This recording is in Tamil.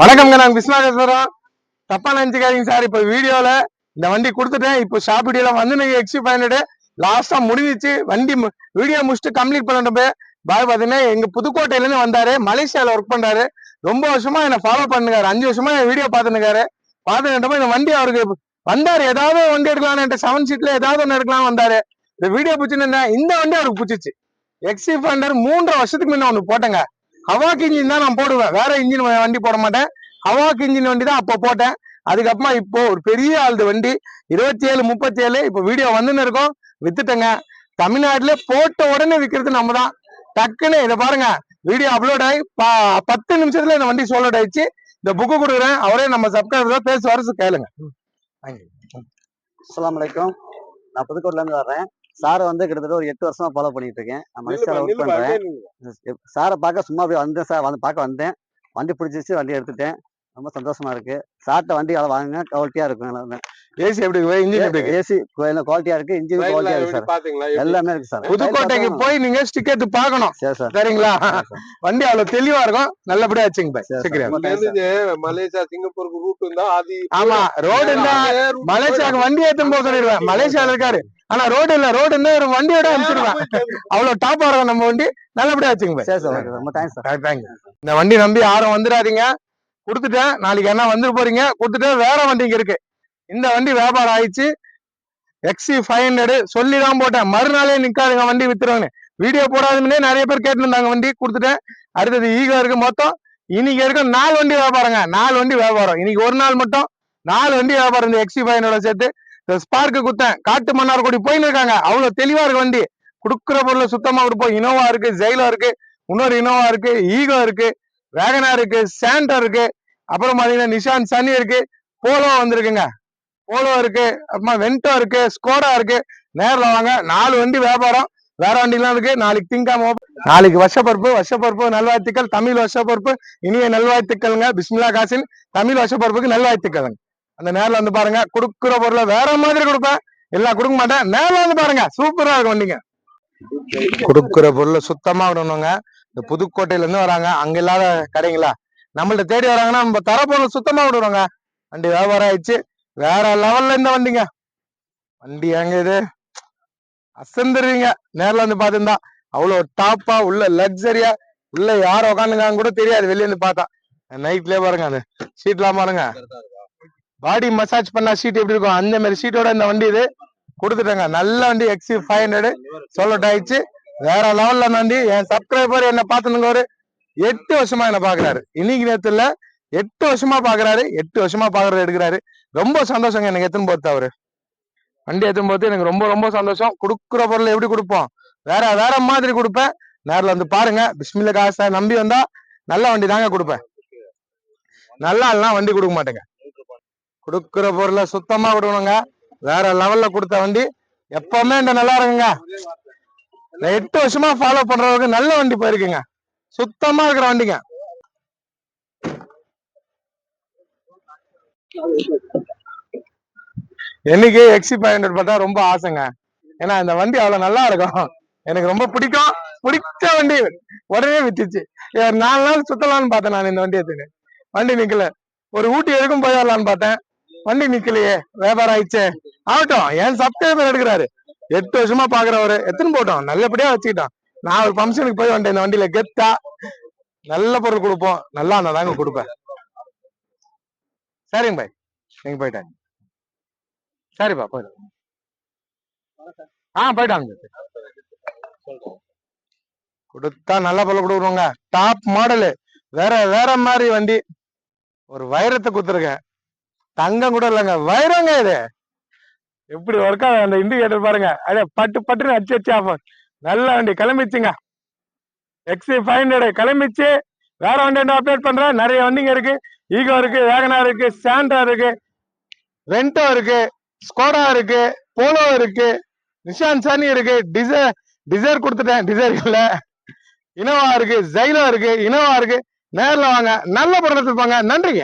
வணக்கம்ங்க, நாங்க விஸ்வநாதபுரம். தப்பா நினைச்சுக்காதீங்க சார். இப்ப வீடியோல இந்த வண்டி கொடுத்துட்டேன். இப்போ ஷாப் வீடியோல வந்து நீங்க XC500 லாஸ்டா முடிஞ்சிச்சு. வண்டி வீடியோ முடிச்சுட்டு கம்ப்ளீட் பண்ணிட்டு பாய் பாத்தீங்கன்னா எங்க புதுக்கோட்டையில இருந்து வந்தாரு. மலேசியால ஒர்க் பண்றாரு. ரொம்ப வருஷமா என்ன ஃபாலோ பண்ணுறாரு. 5 வருஷமா என் வீடியோ பாத்துருக்காரு. பாத்துக்கிட்டப்ப இந்த வண்டி அவருக்கு வந்தாரு. ஏதாவது வண்டி எடுக்கலாம்னு 7 சீட்ல ஏதாவது ஒண்ணு எடுக்கலாம் வந்தாரு. இந்த வீடியோ பிடிச்சுன்னு இந்த வண்டி அவருக்கு பிடிச்சிச்சு. XC500 3.5 வருஷத்துக்கு முன்ன ஒண்ணு போட்டேங்க. ஹவாக்கு இன்ஜின் தான் நான் போடுவேன். வேற இன்ஜின் வண்டி போட மாட்டேன். ஹவாக்கு இன்ஜின் வண்டி தான் அப்போ போட்டேன். அதுக்கப்புறமா இப்போ ஒரு பெரிய ஆளுது வண்டி 27 37 இப்போ வீடியோ வந்துன்னு இருக்கோம். வித்துட்டேங்க. தமிழ்நாட்டுல போட்ட உடனே விற்கிறது நம்ம தான். டக்குன்னு இதை பாருங்க, வீடியோ அப்லோட் ஆகி 10 நிமிஷத்துல இந்த வண்டி சோல்ட் ஆயிடுச்சு. இந்த புக்கு கொடுக்குறேன். அவரே நம்ம சப்ஸ்கிரைபர் பேசுவாரு, கேளுங்க. அஸ்ஸலாமு அலைக்கும். நான் புதுக்கோட்டையில இருந்து வர்றேன். சாரை வந்து கிட்டத்தட்ட ஒரு 8 வருஷமா ஃபாலோ பண்ணிட்டு இருக்கேன். நான் மலேசியால ஒர்க் பண்றேன். சாரை பார்க்க சும்மா போய் வந்தேன் சார். வந்து பார்க்க வந்தேன். வண்டி பிடிச்சிச்சு, வண்டி எடுத்துட்டேன். ரொம்ப சந்தோஷமா இருக்கு. சார்ட்ட வண்டி அதை வாங்குங்க, குவாலிட்டியா இருக்கும். ஏசி எப்படி இன்ஜின் எப்படி ஏசி குவாலிட்டியா இருக்கு, இன்ஜின் குவாலிட்டியா இருக்கு சார். எல்லாமே இருக்கு சார். புதுக்கோட்டைக்கு போய் நீங்க டிக்கெட் பார்க்கணும். சரி சார். சரிங்களா? வண்டி அவ்வளவு தெளிவா இருக்கும். நல்லபடியா வச்சுங்க. மலேசியா சிங்கப்பூருக்கு ரூட் இருந்தா ஆமா, ரோடு இருந்தா மலேசியாவுக்கு வண்டி ஏத்தும் போக சொல்லிடுவேன். மலேசியால இருக்காரு, ஆனா ரோடு இல்ல. ரோடு இருந்தா ஒரு வண்டியோட அனுப்பிச்சிருவேன். அவ்வளவு டாப்பா இருக்கும் நம்ம வண்டி. நல்லபடியா வச்சுங்க. ரொம்ப தேங்க்ஸ் சார். தேங்க்யூ. இந்த வண்டி நம்பி யாரும் வந்துடாதீங்க. கொடுத்துட்டேன். நாளைக்கு என்ன வந்துட்டு போறீங்க. கொடுத்துட்டேன். வேற வண்டிங்க இருக்கு. இந்த வண்டி வியாபாரம் ஆயிடுச்சு. XC500 சொல்லிதான் போட்டேன். மறுநாளே நிக்காதுங்க வண்டி வித்துருவாங்க. வீடியோ போடாதுன்னே நிறைய பேர் கேட்டு இருந்தாங்க. வண்டி கொடுத்துட்டேன். அடுத்தது ஈகோ இருக்கு. மொத்தம் இன்னைக்கு இருக்க 4 வண்டி வியாபாரங்க. 4 வண்டி வியாபாரம். இன்னைக்கு ஒரு நாள் மட்டும் 4 வண்டி வியாபாரம். இந்த XC500 சேர்த்து ஸ்பார்க்கு குத்தேன். காட்டு மன்னார் கூடி போயின்னு இருக்காங்க. அவ்வளவு தெளிவா இருக்கு வண்டி. குடுக்குற பொருளை சுத்தமா கொடுப்போம். இனோவா இருக்கு, ஜெயிலோ இருக்கு, இன்னொரு இனோவா இருக்கு, ஈகோ இருக்கு, வேகனார் இருக்கு, சாண்டர் இருக்கு, அப்புறம் பாத்தீங்கன்னா நிஷான் சனி இருக்கு, போலோ வந்திருக்குங்க. போலோ இருக்கு, அப்புறமா வென்டோ இருக்கு, ஸ்கோடா இருக்கு. நேரில் வாங்க. 4 வண்டி வியாபாரம். வேற வண்டிலாம் இருக்கு. நாளைக்கு திங்காம நாளைக்கு வருஷப்பருப்பு நல்வாழ்த்துக்கள். தமிழ் வருஷப்பருப்பு இனிய நல்வாழ்த்துக்கள்ங்க. பிஸ்மில்லா காசின் தமிழ் வருஷப்பருப்புக்கு நல்வாழ்த்துக்கள்ங்க. அந்த நேரில் வந்து பாருங்க. கொடுக்குற பொருளை வேற மாதிரி கொடுப்பேன். எல்லாம் கொடுக்க மாட்டேன். நேரில் வந்து பாருங்க. சூப்பரா இருக்கும் வண்டிங்க. கொடுக்குற பொருளை சுத்தமா விடணுங்க. இந்த புதுக்கோட்டையில இருந்து வராங்க. அங்க இல்லாத கடைங்களா நம்மள்ட்ட தேடி வராங்கன்னா நம்ம தர பொருள் சுத்தமா விடுறோங்க. வண்டி வியாபாரம் ஆயிடுச்சு. வேற லெவல்ல இந்த வண்டிங்க. வண்டி எங்க இது அசந்துருவீங்க. நேரில் வந்து பாத்துருந்தா அவ்வளவு டாப்பா உள்ள லக்ஸரியா உள்ள யாரும் உட்காந்துங்க கூட தெரியாது. வெளியே இருந்து பார்த்தா. நைட்லயே பாருங்க, அது சீட்லாம் பாருங்க. பாடி மசாஜ் பண்ணா சீட் எப்படி இருக்கும் அந்த மாதிரி சீட்டோட இந்த வண்டி இது கொடுத்துட்டாங்க. நல்ல வண்டி. XC500 சொல்லட் ஆயிடுச்சு. வேற லெவல்ல வண்டி. என் சப்ஸ்கிரைபர் என்ன பாத்துனுங்க. ஒரு 8 வருஷமா என்ன பாக்குறாரு. இன்னைக்கு நேரத்துல 8 வருஷமா பாக்குறாரு. 8 வருஷமா பாக்குறது எடுக்கிறாரு. ரொம்ப சந்தோஷங்க. எனக்கு எத்தனை போது அவரு வண்டி எத்தும் போது எனக்கு ரொம்ப ரொம்ப சந்தோஷம். கொடுக்குற பொருள் எப்படி கொடுப்போம், வேற வேற மாதிரி கொடுப்பேன். நேரில் வந்து பாருங்க. பிஸ்மில்லா காசை நம்பி வந்தா நல்ல வண்டி தாங்க கொடுப்பேன். நல்லா எல்லாம் வண்டி கொடுக்க மாட்டேங்க. கொடுக்குற பொருளை சுத்தமா கொடுக்கணுங்க. வேற லெவல்ல கொடுத்த வண்டி எப்பவுமே இந்த நல்லா இருக்குங்க. 8 வருஷமா ஃபாலோ பண்றவங்க நல்ல வண்டி போயிருக்குங்க. சுத்தமா இருக்கிற வண்டிங்க. என்னைக்கு XC500 பார்த்தா ரொம்ப ஆசைங்க. ஏன்னா இந்த வண்டி அவ்வளவு நல்லா இருக்கும். எனக்கு ரொம்ப பிடிக்கும். பிடிச்ச வண்டி உடனே வித்துச்சு. 4 நாள் சுத்தலான்னு பார்த்தேன் நான். இந்த வண்டி எடுத்துன்னு வண்டி நிக்கல. ஒரு ஊட்டி எதுக்கும் போய் வரலான்னு பார்த்தேன். வண்டி நிக்கலையே. வியாபாரம் ஆயிடுச்சே. ஆகட்டும். என் சப்ஸ்கிரைபர் எடுக்கிறாரு. 8 வருஷமா பாக்குறவரு எத்தனை போட்டோம். நல்லபடியா வச்சுக்கிட்டோம். நான் ஒரு ஃபங்க்ஷனுக்கு போய் வந்தேன். இந்த வண்டியில கெத்தா நல்ல பொருள் கொடுப்போம். நல்லா இருந்தா தாங்க கொடுப்பேன். சரிங்க பாய், நீங்க போயிட்டாங்க. சரிப்பா போயிட்டு போயிட்டாங்க. கொடுத்தா நல்ல பொருள் கொடுக்குறோங்க. Top model. வேற வேற மாதிரி வண்டி. ஒரு வைரத்தை குத்துருக்கேன். தங்கம் கூட இல்லைங்க, வைரங்க இது. எப்படி ஒர்க் ஆகுது அந்த இண்டிகேட்டர் பாருங்க. அதே பட்டு பட்டுன்னு அச்சு ஆஃப். நல்ல வண்டி கிளம்பிச்சுங்க. XC500 கிளம்பிச்சு. வேற வண்டி அப்டேட் பண்றேன். நிறைய வண்டிங்க இருக்கு. ஈகோ இருக்கு, வேகனார் இருக்கு, சாண்டா இருக்கு, வென்டோ இருக்கு, ஸ்கோடா இருக்கு, போலோ இருக்கு, நிஷான் சனி இருக்கு, டிசைர் கொடுத்துட்டேன். டிசைர் இல்ல, இனோவா இருக்கு, ஜெயிலோ இருக்கு, இனோவா இருக்கு. நேரில் வாங்க. நல்ல படம் எடுத்துப்பாங்க. நன்றிங்க.